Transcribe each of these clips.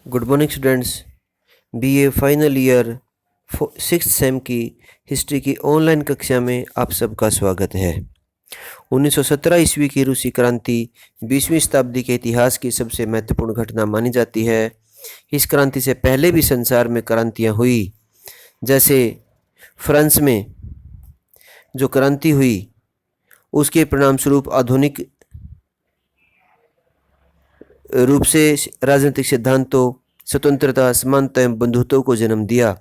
Good morning students. BA final year 6th same की history की online कक्षा में आप सबका स्वागत है। 1917 ईस्वी की रूसी क्रांति 20वीं शताब्दी के इतिहास की सबसे महत्वपूर्ण घटना मानी जाती है। इस क्रांति से पहले भी संसार में क्रांतियां हुई, जैसे फ्रांस में जो क्रांति हुई उसके परिणाम स्वरूप आधुनिक रूप से राजनीतिक सिद्धांतों, स्वतंत्रता, समानता एवं बंधुत्व को जन्म दिया।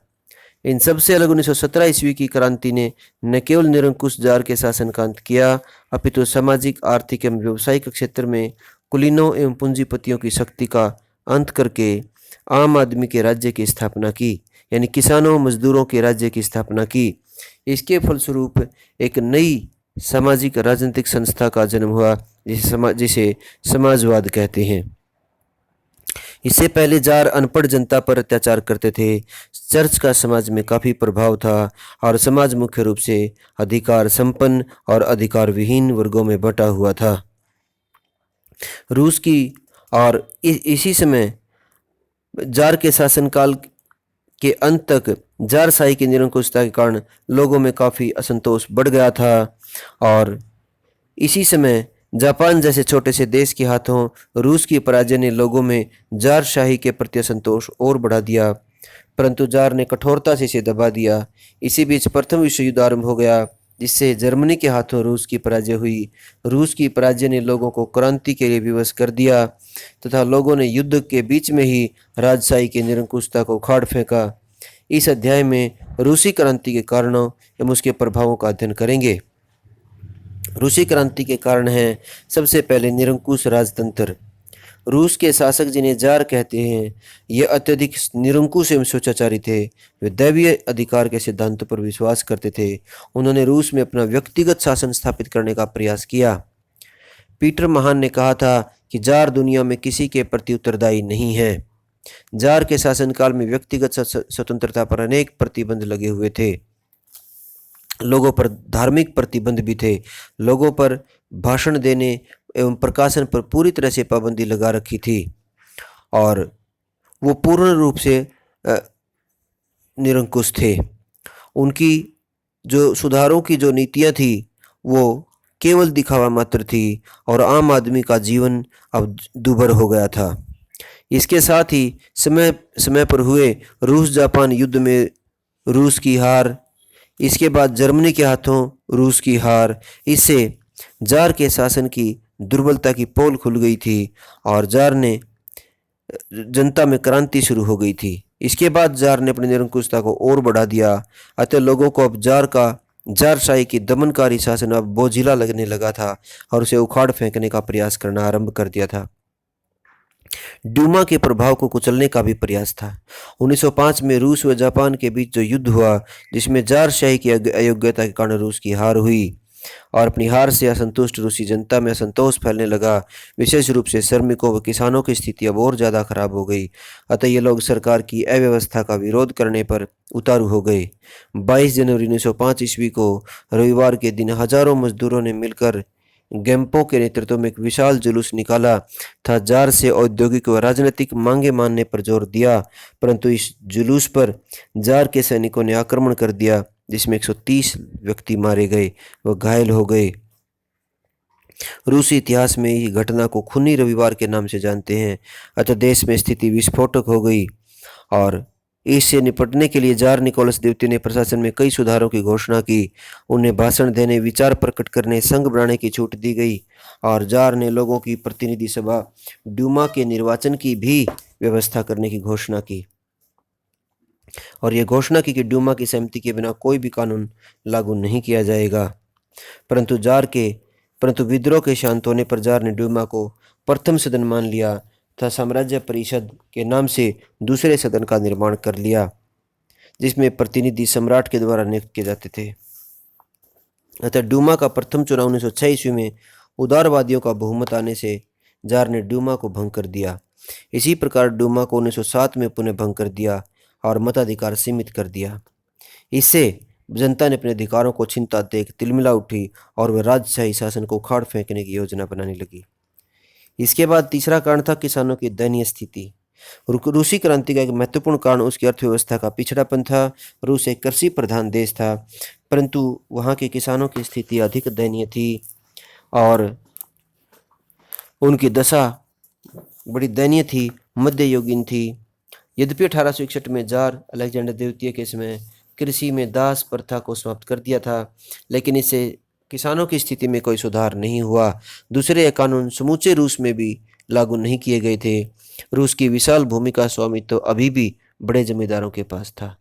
इन सबसे अलग 1917 ईस्वी की क्रांति ने न केवल निरंकुश जार के शासन का अंत किया, अपितु सामाजिक, आर्थिक एवं व्यावसायिक क्षेत्र में कुलीनों एवं पूंजीपतियों की शक्ति का अंत करके आम आदमी के राज्य की स्थापना की, यानी किसानों मजदूरों के राज्य की स्थापना की। इसके फलस्वरूप एक नई सामाजिक राजनीतिक संस्था का जन्म हुआ, जिसे समाजवाद कहते हैं। इससे पहले जार अनपढ़ जनता पर अत्याचार करते थे। चर्च का समाज में काफ़ी प्रभाव था और समाज मुख्य रूप से अधिकार संपन्न और अधिकार विहीन वर्गों में बटा हुआ था। रूस की और इसी समय जार के शासनकाल के अंत तक जारशाही की निरंकुशता के कारण लोगों में काफ़ी असंतोष बढ़ गया था और इसी समय जापान जैसे छोटे से देश के हाथों रूस की पराजय ने लोगों में जारशाही के प्रति असंतोष और बढ़ा दिया, परंतु जार ने कठोरता से इसे दबा दिया। इसी बीच प्रथम विश्व युद्ध आरंभ हो गया, जिससे जर्मनी के हाथों रूस की पराजय हुई। रूस की पराजय ने लोगों को क्रांति के लिए विवश कर दिया तथा लोगों ने युद्ध के बीच में ही राजशाही की निरंकुशता को उखाड़ फेंका। इस अध्याय में रूसी क्रांति के कारणों एवं उसके प्रभावों का अध्ययन करेंगे। रूसी क्रांति के कारण हैं सबसे पहले निरंकुश राजतंत्र। रूस के शासक, जिन्हें जार कहते हैं, ये अत्यधिक निरंकुश एवं स्वेच्छाचारी थे। वे दैवीय अधिकार के सिद्धांतों पर विश्वास करते थे। उन्होंने रूस में अपना व्यक्तिगत शासन स्थापित करने का प्रयास किया। पीटर महान ने कहा था कि जार दुनिया में किसी के प्रति उत्तरदायी नहीं है। जार के शासनकाल में व्यक्तिगत स्वतंत्रता पर अनेक प्रतिबंध लगे हुए थे। लोगों पर धार्मिक प्रतिबंध भी थे। लोगों पर भाषण देने एवं प्रकाशन पर पूरी तरह से पाबंदी लगा रखी थी और वो पूर्ण रूप से निरंकुश थे। उनकी जो सुधारों की जो नीतियां थी वो केवल दिखावा मात्र थी और आम आदमी का जीवन अब दुभर हो गया था। इसके साथ ही समय समय पर हुए रूस जापान युद्ध में रूस की हार, इसके बाद जर्मनी के हाथों रूस की हार, इससे जार के शासन की दुर्बलता की पोल खुल गई थी और जार ने जनता में क्रांति शुरू हो गई थी। इसके बाद जार ने अपनी निरंकुशता को और बढ़ा दिया। अतः लोगों को अब जारशाही की दमनकारी शासन अब बोझिला लगने लगा था और उसे उखाड़ फेंकने का प्रयास करना आरंभ कर दिया था। ड्यूमा के प्रभाव को कुचलने का भी प्रयास था। 1905 में रूस व जापान के बीच जो युद्ध हुआ, जिसमें जारशाही की अयोग्यता के कारण रूस की हार हुई और अपनी हार से असंतुष्ट रूसी जनता में असंतोष फैलने लगा। विशेष रूप से श्रमिकों व किसानों की स्थिति अब और ज़्यादा खराब हो गई। अतः ये लोग सरकार की अव्यवस्था का विरोध करने पर उतारू हो गए। 22 जनवरी 1905 ईस्वी को रविवार के दिन हजारों मजदूरों ने मिलकर गेम्पो के नेतृत्व में एक विशाल जुलूस निकाला था। जार से औद्योगिक व राजनीतिक मांगे मानने पर जोर दिया, परंतु इस जुलूस पर जार के सैनिकों ने आक्रमण कर दिया, जिसमें 130 व्यक्ति मारे गए व घायल हो गए। रूसी इतिहास में इस घटना को खूनी रविवार के नाम से जानते हैं। अतः देश में स्थिति विस्फोटक हो गई और इससे निपटने के लिए जार निकोलस द्वितीय ने प्रशासन में कई सुधारों की घोषणा की। उन्हें भाषण देने, विचार प्रकट करने, संघ बनाने की छूट दी गई और जार ने लोगों की प्रतिनिधि सभा ड्यूमा के निर्वाचन की भी व्यवस्था करने की घोषणा की और यह घोषणा की कि ड्यूमा की सहमति के बिना कोई भी कानून लागू नहीं किया जाएगा। परंतु विद्रोह के शांत होने पर जार ने ड्यूमा को प्रथम सदन मान लिया तथा साम्राज्य परिषद के नाम से दूसरे सदन का निर्माण कर लिया, जिसमें प्रतिनिधि सम्राट के द्वारा नियुक्त किए जाते थे। अतः ड्यूमा का प्रथम चुनाव 1906 ईस्वी में उदारवादियों का बहुमत आने से जार ने ड्यूमा को भंग कर दिया। इसी प्रकार ड्यूमा को 1907 में पुनः भंग कर दिया और मताधिकार सीमित कर दिया। इससे जनता ने अपने अधिकारों को छीनता देख तिलमिला उठी और वह राजशाही शासन को उखाड़ फेंकने की योजना बनाने लगी। इसके बाद तीसरा कारण था किसानों की दयनीय स्थिति। रूसी क्रांति का एक महत्वपूर्ण कारण उसकी अर्थव्यवस्था का पिछड़ापन था। रूस एक कृषि प्रधान देश था, परंतु वहाँ के किसानों की स्थिति अधिक दयनीय थी और उनकी दशा बड़ी दयनीय थी, मध्ययुगीन थी। यद्यपि 1861 में जार अलेक्जेंडर द्वितीय के समय कृषि में दास प्रथा को समाप्त कर दिया था, लेकिन इससे किसानों की स्थिति में कोई सुधार नहीं हुआ। दूसरे ये कानून समूचे रूस में भी लागू नहीं किए गए थे। रूस की विशाल भूमि का स्वामित्व तो अभी भी बड़े जमींदारों के पास था।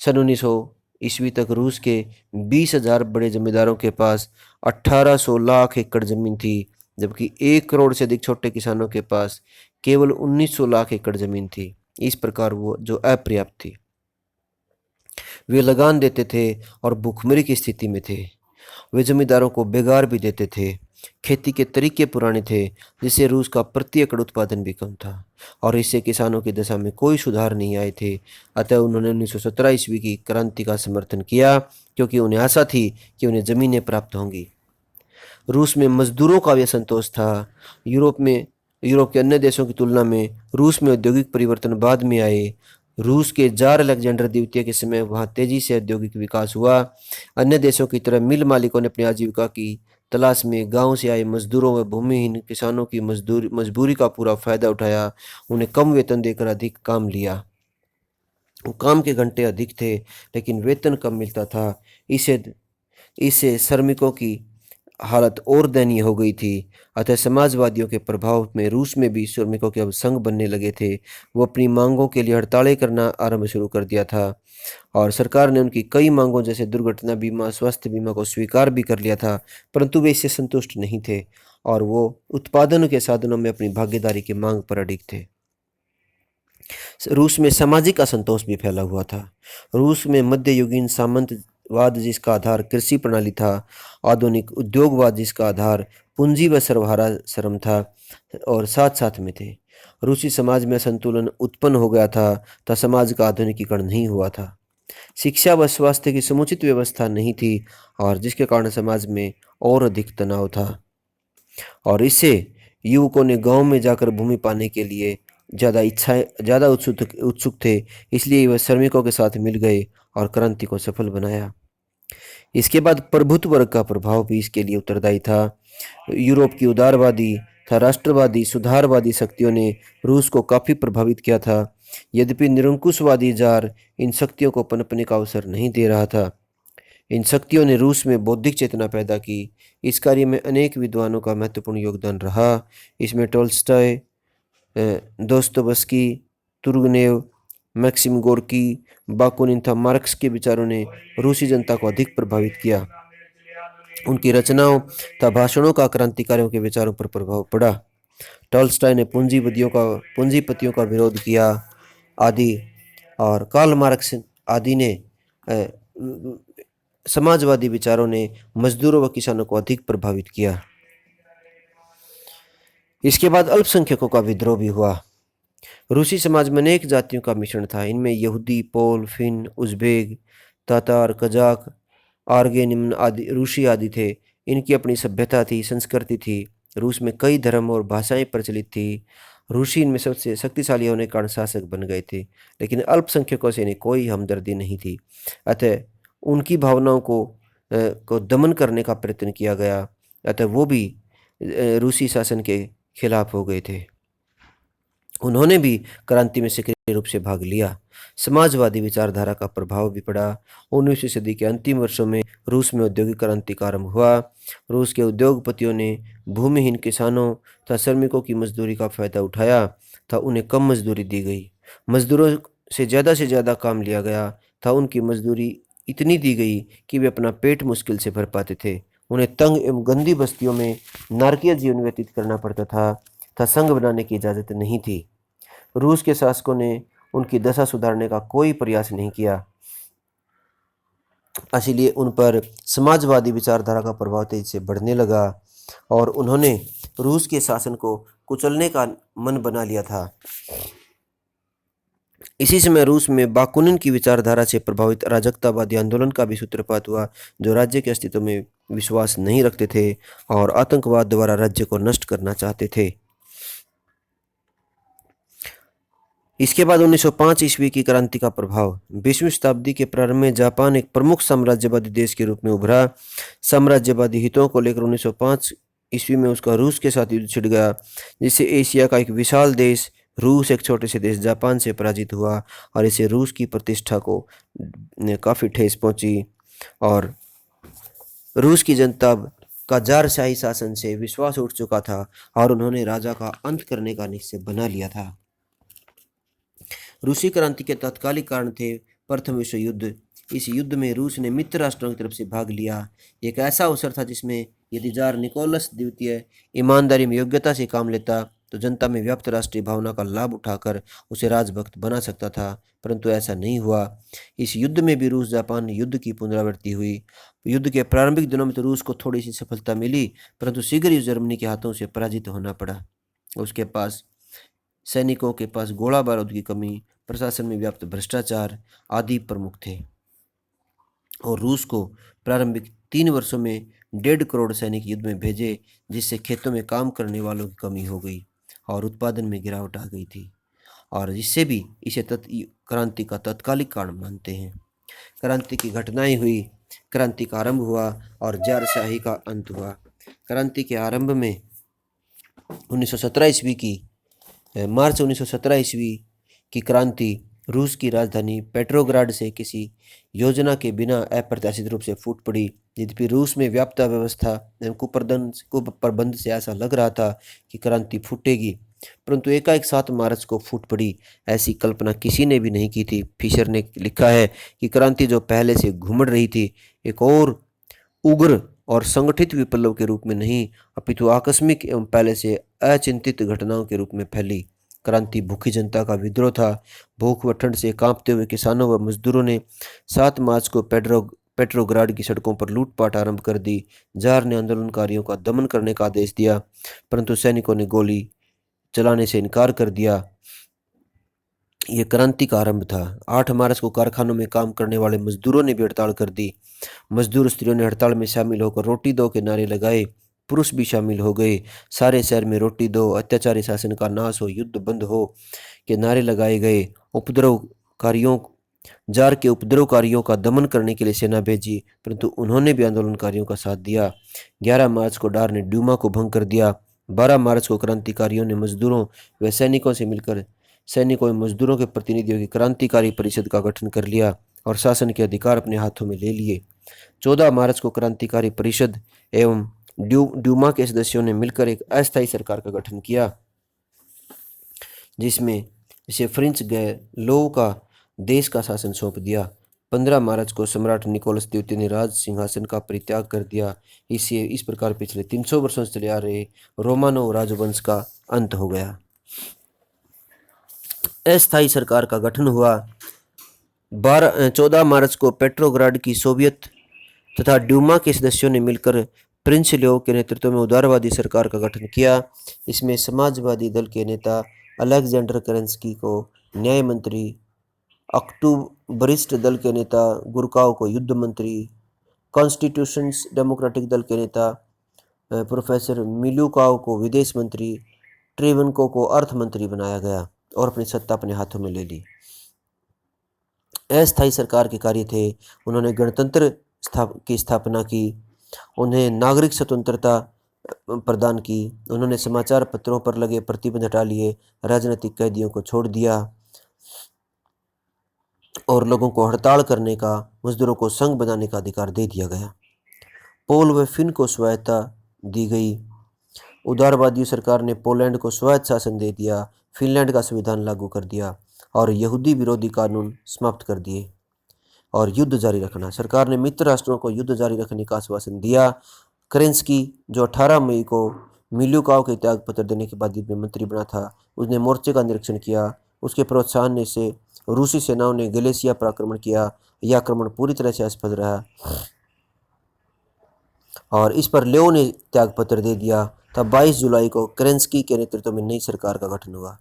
सन 1900 ईस्वी तक रूस के 20,000 बड़े जमींदारों के पास 1800 लाख एकड़ जमीन थी, जबकि 1 करोड़ से अधिक छोटे किसानों के पास केवल 1900 लाख एकड़ जमीन थी। इस प्रकार वो जो अपर्याप्त थी, वे लगान देते थे और भूखमरी की स्थिति में थे। वे जमींदारों को बेगार भी देते थे। खेती के तरीके पुराने थे, जिससे रूस का प्रति एकड़ उत्पादन भी कम था और इससे किसानों की दशा में कोई सुधार नहीं आए थे। अतः उन्होंने 1917 ईस्वी की क्रांति का समर्थन किया, क्योंकि उन्हें आशा थी कि उन्हें जमीनें प्राप्त होंगी। रूस में मजदूरों का भी असंतोष था। यूरोप के अन्य देशों की तुलना में रूस में औद्योगिक परिवर्तन बाद में आए। रूस के जार अलेक्जेंडर द्वितीय के समय वहाँ तेजी से औद्योगिक विकास हुआ। अन्य देशों की तरह मिल मालिकों ने अपनी आजीविका की तलाश में गांव से आए मजदूरों व भूमिहीन किसानों की मजबूरी का पूरा फायदा उठाया। उन्हें कम वेतन देकर अधिक काम लिया। काम के घंटे अधिक थे, लेकिन वेतन कम मिलता था। इसे इससे श्रमिकों की हालत और दयनीय हो गई थी। अतः समाजवादियों के प्रभाव में रूस में भी श्रमिकों के अब संघ बनने लगे थे। वो अपनी मांगों के लिए हड़तालें करना आरंभ शुरू कर दिया था और सरकार ने उनकी कई मांगों जैसे दुर्घटना बीमा, स्वास्थ्य बीमा को स्वीकार भी कर लिया था, परंतु वे इससे संतुष्ट नहीं थे और वो उत्पादन के साधनों में अपनी भागीदारी की मांग पर अडिग थे। रूस में सामाजिक असंतोष भी फैला हुआ था। रूस में मध्ययुगीन सामंतवाद जिसका आधार कृषि प्रणाली था, आधुनिक उद्योगवाद जिसका आधार पूंजी व सर्वहारा श्रम था और साथ साथ में थे। रूसी समाज में असंतुलन उत्पन्न हो गया था समाज का आधुनिकीकरण नहीं हुआ था। शिक्षा व स्वास्थ्य की समुचित व्यवस्था नहीं थी और जिसके कारण समाज में और अधिक तनाव था और इससे युवकों ने गांव में जाकर भूमि पाने के लिए ज़्यादा उत्सुक थे। इसलिए वे श्रमिकों के साथ मिल गए और क्रांति को सफल बनाया। इसके बाद प्रभुत्व वर्ग का प्रभाव भी इसके लिए उत्तरदायी था। यूरोप की उदारवादी राष्ट्रवादी सुधारवादी शक्तियों ने रूस को काफ़ी प्रभावित किया था। यद्यपि निरंकुशवादी जार इन शक्तियों को पनपने का अवसर नहीं दे रहा था। इन शक्तियों ने रूस में बौद्धिक चेतना पैदा की। इस कार्य में अनेक विद्वानों का महत्वपूर्ण योगदान रहा। इसमें Tolstoy, Dostoevsky, Turgenev, Maxim Gorky, Bakunin तथा मार्क्स के विचारों ने रूसी जनता को अधिक प्रभावित किया। उनकी रचनाओं तथा भाषणों का क्रांतिकारियों के विचारों पर प्रभाव पड़ा। टॉल्स्टॉय ने पूंजीपतियों का विरोध किया आदि और कार्ल मार्क्स आदि ने समाजवादी विचारों ने मजदूरों व किसानों को अधिक प्रभावित किया। इसके बाद अल्पसंख्यकों का विद्रोह भी हुआ। रूसी समाज में अनेक जातियों का मिश्रण था। इनमें यहूदी, पोल, फिन, उज़्बेक, तातार, कजाक, आर्गेनियन आदि रूसी आदि थे। इनकी अपनी सभ्यता थी, संस्कृति थी। रूस में कई धर्म और भाषाएं प्रचलित थी। रूसी इनमें सबसे शक्तिशाली होने के कारण शासक बन गए थे, लेकिन अल्पसंख्यकों से इन्हें कोई हमदर्दी नहीं थी। अतः उनकी भावनाओं को दमन करने का प्रयत्न किया गया। अतः वो भी रूसी शासन के खिलाफ हो गए थे। उन्होंने भी क्रांति में सक्रिय रूप से भाग लिया। समाजवादी विचारधारा का प्रभाव भी पड़ा। 19वीं सदी के अंतिम वर्षों में रूस में औद्योगिक क्रांति का आरंभ हुआ। रूस के उद्योगपतियों ने भूमिहीन किसानों तथा श्रमिकों की मजदूरी का फायदा उठाया था। उन्हें कम मजदूरी दी गई, मजदूरों से ज़्यादा काम लिया गया था। उनकी मजदूरी इतनी दी गई कि वे अपना पेट मुश्किल से भर पाते थे। उन्हें तंग एवं गंदी बस्तियों में नारकीय जीवन व्यतीत करना पड़ता था संघ बनाने की इजाज़त नहीं थी। रूस के शासकों ने उनकी दशा सुधारने का कोई प्रयास नहीं किया, इसीलिए उन पर समाजवादी विचारधारा का प्रभाव तेजी से बढ़ने लगा और उन्होंने रूस के शासन को कुचलने का मन बना लिया था। इसी समय रूस में बाकुनिन की विचारधारा से प्रभावित अराजकतावादी आंदोलन का भी सूत्रपात हुआ, जो राज्य के अस्तित्व में विश्वास नहीं रखते थे और आतंकवाद द्वारा राज्य को नष्ट करना चाहते थे। इसके बाद 1905 ईस्वी की क्रांति का प्रभाव। 20वीं शताब्दी के प्रारंभ में जापान एक प्रमुख साम्राज्यवादी देश के रूप में उभरा। साम्राज्यवादी हितों को लेकर 1905 ईस्वी में उसका रूस के साथ युद्ध छिड़ गया, जिससे एशिया का एक विशाल देश रूस एक छोटे से देश जापान से पराजित हुआ और इससे रूस की प्रतिष्ठा को काफ़ी ठेस पहुंची। और रूस की जनता का जारशाही शासन से विश्वास उठ चुका था और उन्होंने राजा का अंत करने का निश्चय बना लिया था। रूसी क्रांति के तात्कालिक कारण थे प्रथम विश्व युद्ध। इस युद्ध में रूस ने मित्र राष्ट्रों की तरफ से भाग लिया। एक ऐसा अवसर था जिसमें यदि जार निकोलस द्वितीय ईमानदारी में योग्यता से काम लेता तो जनता में व्याप्त राष्ट्रीय भावना का लाभ उठाकर उसे राजभक्त बना सकता था, परंतु ऐसा नहीं हुआ। इस युद्ध में भी रूस जापान युद्ध की पुनरावृत्ति हुई। युद्ध के प्रारंभिक दिनों में तो रूस को थोड़ी सी सफलता मिली, परंतु शीघ्र ही जर्मनी के हाथों से पराजित होना पड़ा। उसके पास सैनिकों के पास गोला बारूद की कमी, प्रशासन में व्याप्त भ्रष्टाचार आदि प्रमुख थे और रूस को प्रारंभिक 3 वर्षों में 1.5 करोड़ सैनिक युद्ध में भेजे, जिससे खेतों में काम करने वालों की कमी हो गई और उत्पादन में गिरावट आ गई थी, और इससे भी इसे क्रांति का तात्कालिक कारण मानते हैं। क्रांति की घटनाएं हुई, क्रांति का आरंभ हुआ और जारशाही का अंत हुआ। क्रांति के आरंभ में 1917 ईस्वी की मार्च 1917 ईस्वी की क्रांति रूस की राजधानी पेट्रोग्राड से किसी योजना के बिना अप्रत्याशित रूप से फूट पड़ी। यद्यपि रूस में व्याप्त व्यवस्था एवं कुप्रबंध से ऐसा लग रहा था कि क्रांति फूटेगी, परंतु एकाएक 7 मार्च को फूट पड़ी। ऐसी कल्पना किसी ने भी नहीं की थी। फिशर ने लिखा है कि क्रांति जो पहले से घुमड़ रही थी, एक और उग्र और संगठित विप्लव के रूप में नहीं, अपितु आकस्मिक एवं पहले से अचिंतित घटनाओं के रूप में फैली। क्रांति भूखी जनता का विद्रोह था। भूख व ठंड से कांपते हुए किसानों व मजदूरों ने 7 मार्च को पेट्रोग्राड की सड़कों पर लूटपाट आरंभ कर दी। जार ने आंदोलनकारियों का दमन करने का आदेश दिया, परंतु सैनिकों ने गोली चलाने से इनकार कर दिया। यह क्रांति का आरंभ था। 8 मार्च को कारखानों में काम करने वाले मजदूरों ने भी हड़ताल कर दी। मजदूर स्त्रियों ने हड़ताल में शामिल होकर रोटी दो के नारे लगाए। पुरुष भी शामिल हो गए। सारे शहर में रोटी दो, अत्याचारी शासन का नाश हो, युद्ध बंद हो के नारे लगाए गए। उपद्रवकारियों जार के उपद्रवकारियों का दमन करने के लिए सेना भेजी, परंतु उन्होंने भी आंदोलनकारियों का साथ दिया। 11 मार्च को डार ने ड्यूमा को भंग कर दिया। 12 मार्च को क्रांतिकारियों ने मजदूरों व सैनिकों से मिलकर सैनिकों एवं मजदूरों के प्रतिनिधियों की क्रांतिकारी परिषद का गठन कर लिया और शासन के अधिकार अपने हाथों में ले लिए। 14 मार्च को क्रांतिकारी परिषद एवं ड्यूमा के सदस्यों ने मिलकर एक अस्थायी सरकार का गठन किया, जिसमें इसे फ्रेंच गैलो का देश का शासन सौंप दिया। 15 मार्च को सम्राट निकोलस द्वितीय ने राज सिंहासन का परित्याग कर दिया। इस प्रकार पिछले 300 वर्षों से चले आ रहे रोमानोव राजवंश का अंत हो गया। अस्थायी सरकार का गठन हुआ। 14 मार्च को पेट्रोग्राड की सोवियत तथा ड्यूमा के सदस्यों ने मिलकर प्रिंस लियो के नेतृत्व में उदारवादी सरकार का गठन किया। इसमें समाजवादी दल के नेता अलेक्जेंडर केरेंस्की को न्याय मंत्री, अक्टूबरिस्ट दल के नेता गुरकाव को युद्ध मंत्री, कॉन्स्टिट्यूशंस डेमोक्रेटिक दल के नेता प्रोफेसर मिलुकाव को विदेश मंत्री, ट्रेवनको को अर्थ मंत्री बनाया गया और अपनी सत्ता अपने हाथों में ले ली। अस्थायी सरकार के कार्य थे, उन्होंने गणतंत्र की स्थापना की, उन्हें नागरिक स्वतंत्रता प्रदान की, उन्होंने समाचार पत्रों पर लगे प्रतिबंध हटा लिए, राजनीतिक कैदियों को छोड़ दिया और लोगों को हड़ताल करने का, मजदूरों को संघ बनाने का अधिकार दे दिया गया। पोल व फिन को स्वायत्ता दी गई। उदारवादी सरकार ने पोलैंड को स्वायत्त शासन दे दिया, फिनलैंड का संविधान लागू कर दिया और यहूदी विरोधी कानून समाप्त कर दिए और युद्ध जारी रखना। सरकार ने मित्र राष्ट्रों को युद्ध जारी रखने का आश्वासन दिया। केरेंस्की, जो 18 मई को मिलुकाव के त्याग पत्र देने के बाद युद्ध में मंत्री बना था, उसने मोर्चे का निरीक्षण किया। उसके प्रोत्साहन से रूसी सेनाओं ने गलेशिया पर आक्रमण किया। यह आक्रमण पूरी तरह से असफल रहा और इस पर लियो ने त्याग पत्र दे दिया। तब 22 जुलाई को केरेंस्की के नेतृत्व में नई सरकार का गठन हुआ।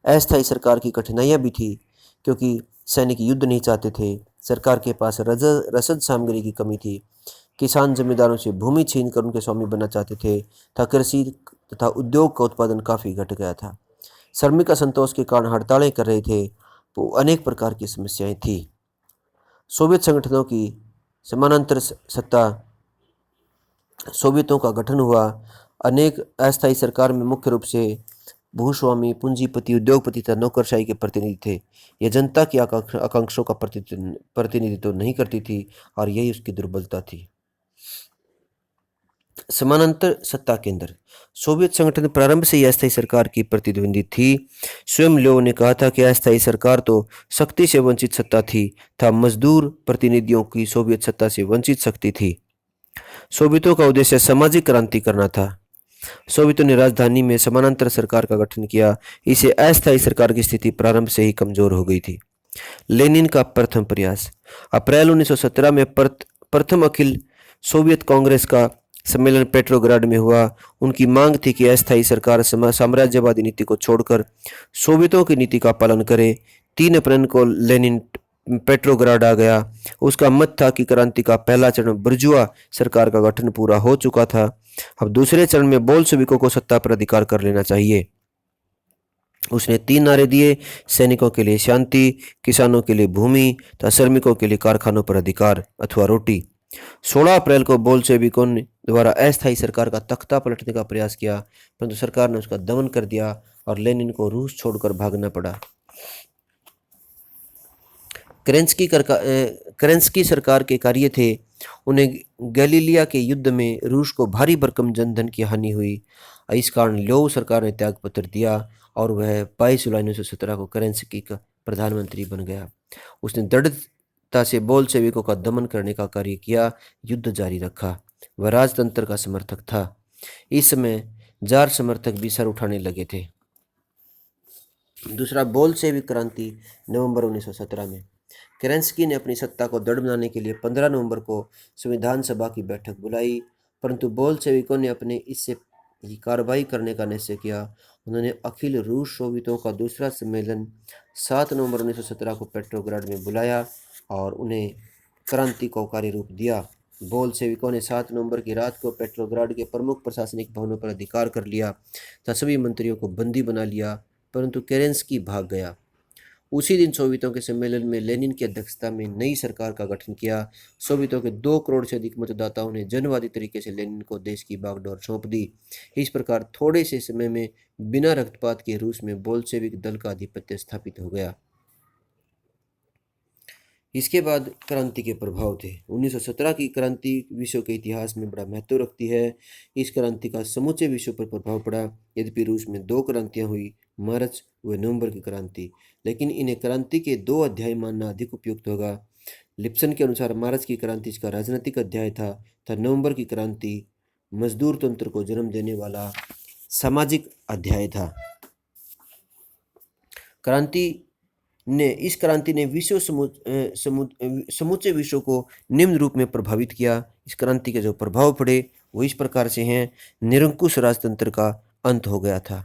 अस्थायी सरकार की कठिनाइयां भी थी, क्योंकि सैनिक युद्ध नहीं चाहते थे। सरकार के पास रसद सामग्री की कमी थी। किसान जमींदारों से भूमि छीनकर उनके स्वामी बनना चाहते थे। कृषि तथा उद्योग का उत्पादन काफ़ी घट गया था। श्रमिक असंतोष के कारण हड़तालें कर रहे थे, तो अनेक प्रकार की समस्याएं थी। सोवियत संगठनों की समानांतर सत्ता, सोवियतों का गठन हुआ। अनेक अस्थायी सरकार में मुख्य रूप से भूस्वामी, पूंजीपति, उद्योगपति तथा नौकरशाही के प्रतिनिधि थे। यह जनता की आकांक्षाओं का प्रतिनिधित्व नहीं करती थी और यही उसकी दुर्बलता थी। समानांतर सत्ता केंद्र। सोवियत संगठन प्रारंभ से ही अस्थायी सरकार की प्रतिद्वंदी थी। स्वयं लेव ने कहा था कि अस्थायी सरकार तो शक्ति से वंचित सत्ता थी तथा मजदूर प्रतिनिधियों की सोवियत सत्ता से वंचित शक्ति थी। सोवियतों का उद्देश्य सामाजिक क्रांति करना था। सोवियतों ने राजधानी में समानांतर सरकार का गठन किया। इसे अस्थायी सरकार की स्थिति प्रारंभ से ही कमजोर हो गई थी। लेनिन का प्रथम प्रयास। अप्रैल 1917 में प्रथम अखिल सोवियत कांग्रेस का सम्मेलन पेट्रोग्राड में हुआ। उनकी मांग थी कि अस्थायी सरकार साम्राज्यवादी नीति को छोड़कर सोवियतों की नीति का पालन करे। 3 अप्रैल को लेनिन पेट्रोग्राड आ गया। उसका मत था कि क्रांति का पहला चरण बुर्जुआ सरकार का गठन पूरा हो चुका था। अब दूसरे चरण में बोल्शेविकों को सत्ता पर अधिकार कर लेना चाहिए। उसने 3 नारे दिए: सैनिकों के लिए शांति, किसानों के लिए भूमि तथा श्रमिकों के लिए कारखानों पर अधिकार अथवा रोटी। 16 अप्रैल को बोल्शेविकों द्वारा अस्थायी सरकार का तख्ता पलटने का प्रयास किया, परंतु सरकार ने उसका दमन कर दिया और लेनिन को रूस छोड़कर भागना पड़ा। केरेंस्की सरकार के कार्य थे। उन्हें गैलीलिया के युद्ध में रूस को भारी भरकम जनधन की हानि हुई। इस कारण ल्योव सरकार ने त्यागपत्र दिया और वह 22 जुलाई 1917 को केरेंस्की का प्रधानमंत्री बन गया। उसने दृढ़ता से बोल्शेविकों का दमन करने का कार्य किया, युद्ध जारी रखा। वह राजतंत्र का समर्थक था। इस समय जार समर्थक भी सर उठाने लगे थे। दूसरा, बोल्शेविक क्रांति नवंबर 1917 में। केरेंस्की ने अपनी सत्ता को दृढ़ बनाने के लिए 15 नवंबर को संविधान सभा की बैठक बुलाई, परंतु बोल्शेविकों ने अपने इससे ही कार्रवाई करने का निश्चय किया। उन्होंने अखिल रूस सोवियतों का दूसरा सम्मेलन 7 नवंबर 1917 को पेट्रोग्राड में बुलाया और उन्हें क्रांति को कार्य रूप दिया। बोल्शेविकों ने 7 नवंबर की रात को पेट्रोग्राड के प्रमुख प्रशासनिक भवनों पर अधिकार कर लिया तथा सभी मंत्रियों को बंदी बना लिया, परंतु केरेंस्की भाग गया। उसी दिन सोवियतों के सम्मेलन में लेनिन की अध्यक्षता में नई सरकार का गठन किया। सोवियतों के 2 करोड़ से अधिक मतदाताओं ने जनवादी तरीके से लेनिन को देश की बागडोर सौंप दी। इस प्रकार थोड़े से समय में बिना रक्तपात के रूस में बोल्शेविक दल का आधिपत्य स्थापित हो गया। इसके बाद क्रांति के प्रभाव थे। 1917 की क्रांति विश्व के इतिहास में बड़ा महत्व रखती है। इस क्रांति का समूचे विश्व पर प्रभाव पड़ा। यद्यपि रूस में 2 क्रांतियां हुई, मार्च व नवंबर की क्रांति, लेकिन इन्हें क्रांति के 2 अध्याय मानना अधिक उपयुक्त होगा। लिप्सन के अनुसार मार्च की क्रांति इसका राजनीतिक अध्याय था तथा नवंबर की क्रांति मजदूर तंत्र को जन्म देने वाला सामाजिक अध्याय था। इस क्रांति ने समूचे विश्व को निम्न रूप में प्रभावित किया। इस क्रांति के जो प्रभाव पड़े वो इस प्रकार से हैं। निरंकुश राजतंत्र का अंत हो गया था।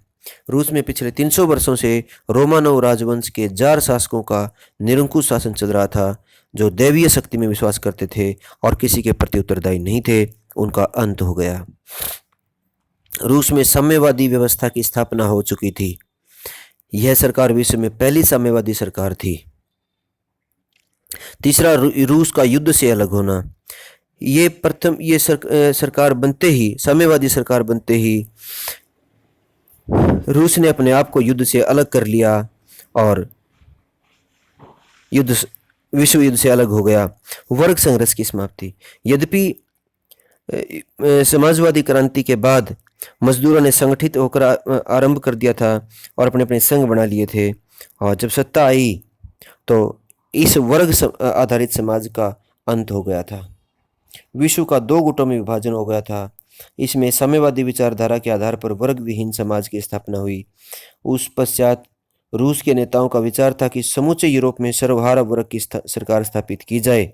रूस में पिछले 300 वर्षों से रोमानोव राजवंश के जार शासकों का निरंकुश शासन चल रहा था, जो दैवीय शक्ति में विश्वास करते थे और किसी के प्रति उत्तरदायी नहीं थे। उनका अंत हो गया। रूस में साम्यवादी व्यवस्था की स्थापना हो चुकी थी। यह सरकार विश्व में पहली साम्यवादी सरकार थी। तीसरा, रूस का युद्ध से अलग होना। ये सरकार बनते ही, साम्यवादी सरकार बनते ही रूस ने अपने आप को युद्ध से अलग कर लिया और विश्व युद्ध से अलग हो गया। वर्ग संघर्ष की समाप्ति। यद्यपि समाजवादी क्रांति के बाद मजदूरों ने संगठित होकर आरंभ कर दिया था और अपने अपने संघ बना लिए थे, और जब सत्ता आई तो इस वर्ग आधारित समाज का अंत हो गया था। विश्व का 2 गुटों में विभाजन हो गया था। इसमें साम्यवादी विचारधारा के आधार पर वर्ग विहीन समाज की स्थापना हुई। उस पश्चात रूस के नेताओं का विचार था कि समूचे यूरोप में सर्वहारा वर्ग की सरकार स्थापित की जाए।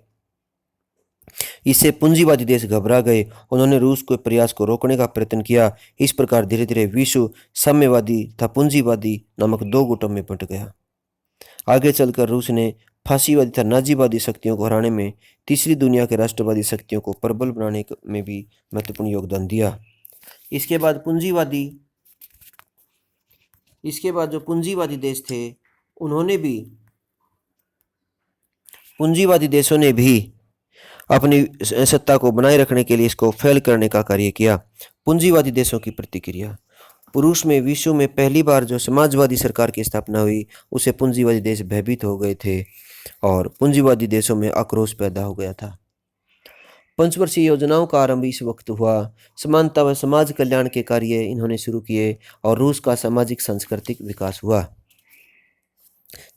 इससे पूंजीवादी देश घबरा गए। उन्होंने रूस के प्रयास को रोकने का प्रयत्न किया। इस प्रकार धीरे धीरे विश्व साम्यवादी तथा पूंजीवादी नामक 2 गुटों में बंट गया। आगे चलकर रूस ने फासीवादी तथा नाजीवादी शक्तियों को हराने में तीसरी दुनिया के राष्ट्रवादी शक्तियों को प्रबल बनाने में भी महत्वपूर्ण योगदान दिया। इसके बाद पूंजीवादी इसके बाद जो पूंजीवादी देश थे, उन्होंने भी पूंजीवादी देशों ने भी अपनी सत्ता को बनाए रखने के लिए इसको फैल करने का कार्य किया। पूंजीवादी देशों की प्रतिक्रिया। रूस में विश्व में पहली बार जो समाजवादी सरकार की स्थापना हुई, उसे पूंजीवादी देश भयभीत हो गए थे और पूंजीवादी देशों में आक्रोश पैदा हो गया था। पंचवर्षीय योजनाओं का आरंभ इस वक्त हुआ। समानता व समाज कल्याण के कार्य इन्होंने शुरू किए और रूस का सामाजिक सांस्कृतिक विकास हुआ।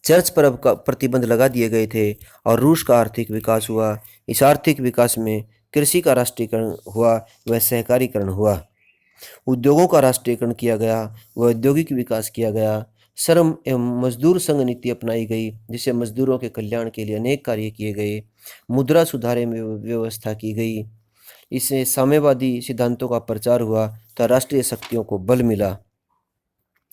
चर्च पर अब प्रतिबंध लगा दिए गए थे और रूस का आर्थिक विकास हुआ। इस आर्थिक विकास में कृषि का राष्ट्रीयकरण हुआ व सहकारीकरण हुआ। उद्योगों का राष्ट्रीयकरण किया गया व औद्योगिक विकास किया गया। श्रम एवं मजदूर संघ नीति अपनाई गई, जिससे मजदूरों के कल्याण के लिए अनेक कार्य किए गए। मुद्रा सुधार में व्यवस्था की गई। इससे साम्यवादी सिद्धांतों का प्रचार हुआ तथा राष्ट्रीय शक्तियों को बल मिला।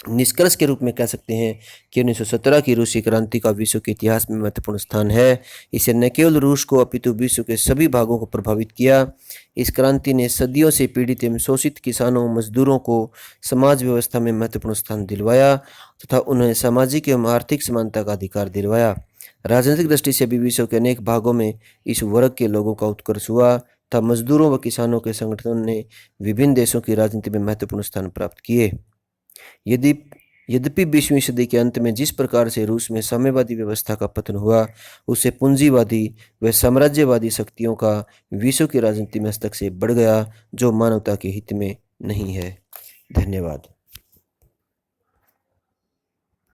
निष्कर्ष के रूप में कह सकते हैं कि 1917 की रूसी क्रांति का विश्व के इतिहास में महत्वपूर्ण स्थान है। इसे न केवल रूस को अपितु विश्व के सभी भागों को प्रभावित किया। इस क्रांति ने सदियों से पीड़ित एवं शोषित किसानों मजदूरों को समाज व्यवस्था में महत्वपूर्ण स्थान दिलवाया तथा उन्हें सामाजिक एवं आर्थिक समानता का अधिकार दिलवाया। राजनीतिक दृष्टि से भी विश्व के अनेक भागों में इस वर्ग के लोगों का उत्कर्ष हुआ तथा मजदूरों व किसानों के संगठनों ने विभिन्न देशों की राजनीति में महत्वपूर्ण स्थान प्राप्त किए। यद्यपि 20वीं सदी के अंत में जिस प्रकार से रूस में साम्यवादी व्यवस्था का पतन हुआ, उससे पूंजीवादी व साम्राज्यवादी शक्तियों का विश्व की राजनीति में हस्तक्षेप बढ़ गया, जो मानवता के हित में नहीं है। धन्यवाद।